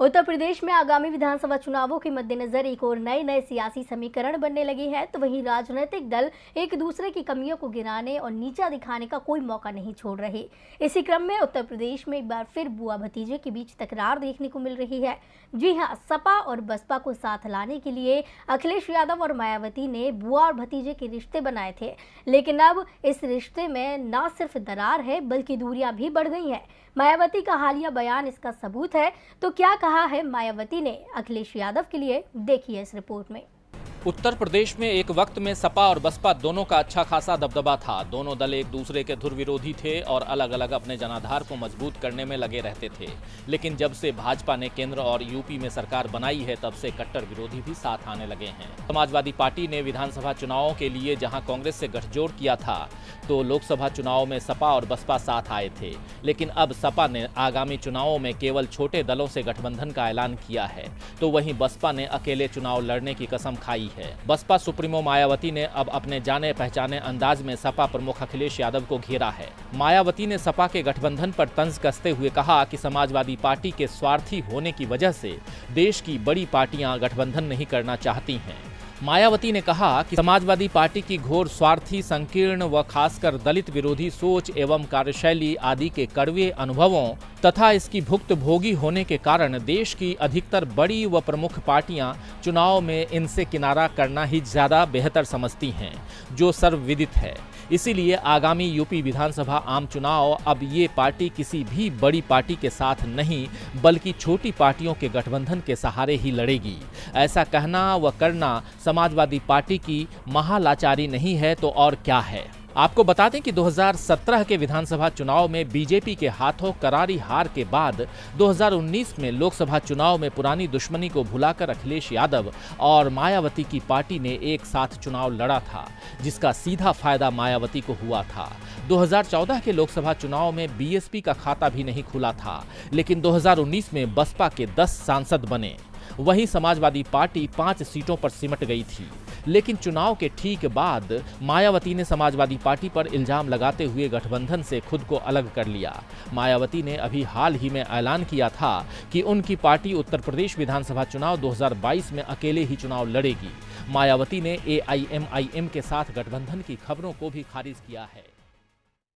उत्तर प्रदेश में आगामी विधानसभा चुनावों के मद्देनजर एक और नए सियासी समीकरण बनने लगे हैं, तो वहीं राजनीतिक दल एक दूसरे की कमियों को गिराने और नीचा दिखाने का कोई मौका नहीं छोड़ रहे। इसी क्रम में उत्तर प्रदेश में एक बार फिर बुआ भतीजे के बीच तकरार देखने को मिल रही है। जी हां, सपा और बसपा को साथ लाने के लिए अखिलेश यादव और मायावती ने बुआ और भतीजे के रिश्ते बनाए थे, लेकिन अब इस रिश्ते में न सिर्फ दरार है बल्कि दूरियां भी बढ़ गई हैं। मायावती का हालिया बयान इसका सबूत है। तो क्या कहा है मायावती ने अखिलेश यादव के लिए, देखिए इस रिपोर्ट में। उत्तर प्रदेश में एक वक्त में सपा और बसपा दोनों का अच्छा खासा दबदबा था। दोनों दल एक दूसरे के धुर विरोधी थे और अलग अलग अपने जनाधार को मजबूत करने में लगे रहते थे। लेकिन जब से भाजपा ने केंद्र और यूपी में सरकार बनाई है, तब से कट्टर विरोधी भी साथ आने लगे हैं। समाजवादी पार्टी ने विधानसभा चुनावों के लिए जहां कांग्रेस से गठजोड़ किया था, तो लोकसभा चुनाव में सपा और बसपा साथ आए थे। लेकिन अब सपा ने आगामी चुनावों में केवल छोटे दलों से गठबंधन का ऐलान किया है, तो वहीं बसपा ने अकेले चुनाव लड़ने की कसम खाई है। बसपा सुप्रीमो मायावती ने अब अपने जाने पहचाने अंदाज में सपा प्रमुख अखिलेश यादव को घेरा है। मायावती ने सपा के गठबंधन पर तंज कसते हुए कहा कि समाजवादी पार्टी के स्वार्थी होने की वजह से देश की बड़ी पार्टियां गठबंधन नहीं करना चाहती हैं। मायावती ने कहा कि समाजवादी पार्टी की घोर स्वार्थी, संकीर्ण व खासकर दलित विरोधी सोच एवं कार्यशैली आदि के कड़वे अनुभवों तथा इसकी भुक्तभोगी होने के कारण देश की अधिकतर बड़ी व प्रमुख पार्टियां चुनाव में इनसे किनारा करना ही ज्यादा बेहतर समझती हैं, जो सर्वविदित है। इसीलिए आगामी यूपी विधानसभा आम चुनाव अब ये पार्टी किसी भी बड़ी पार्टी के साथ नहीं बल्कि छोटी पार्टियों के गठबंधन के सहारे ही लड़ेगी। ऐसा कहना व करना समाजवादी पार्टी की महालाचारी नहीं है तो और क्या है। आपको बता दें कि 2017 के विधानसभा चुनाव में बीजेपी के हाथों करारी हार के बाद 2019 में लोकसभा चुनाव में पुरानी दुश्मनी को भुलाकर अखिलेश यादव और मायावती की पार्टी ने एक साथ चुनाव लड़ा था, जिसका सीधा फायदा मायावती को हुआ था। 2014 के लोकसभा चुनाव में बीएसपी का खाता भी नहीं खुला था, लेकिन 2019 में बसपा के 10 सांसद बने। वहीं समाजवादी पार्टी 5 सीटों पर सिमट गई थी। लेकिन चुनाव के ठीक बाद मायावती ने समाजवादी पार्टी पर इल्जाम लगाते हुए गठबंधन से खुद को अलग कर लिया। मायावती ने अभी हाल ही में ऐलान किया था कि उनकी पार्टी उत्तर प्रदेश विधानसभा चुनाव 2022 में अकेले ही चुनाव लड़ेगी। मायावती ने AIMIM के साथ गठबंधन की खबरों को भी खारिज किया है।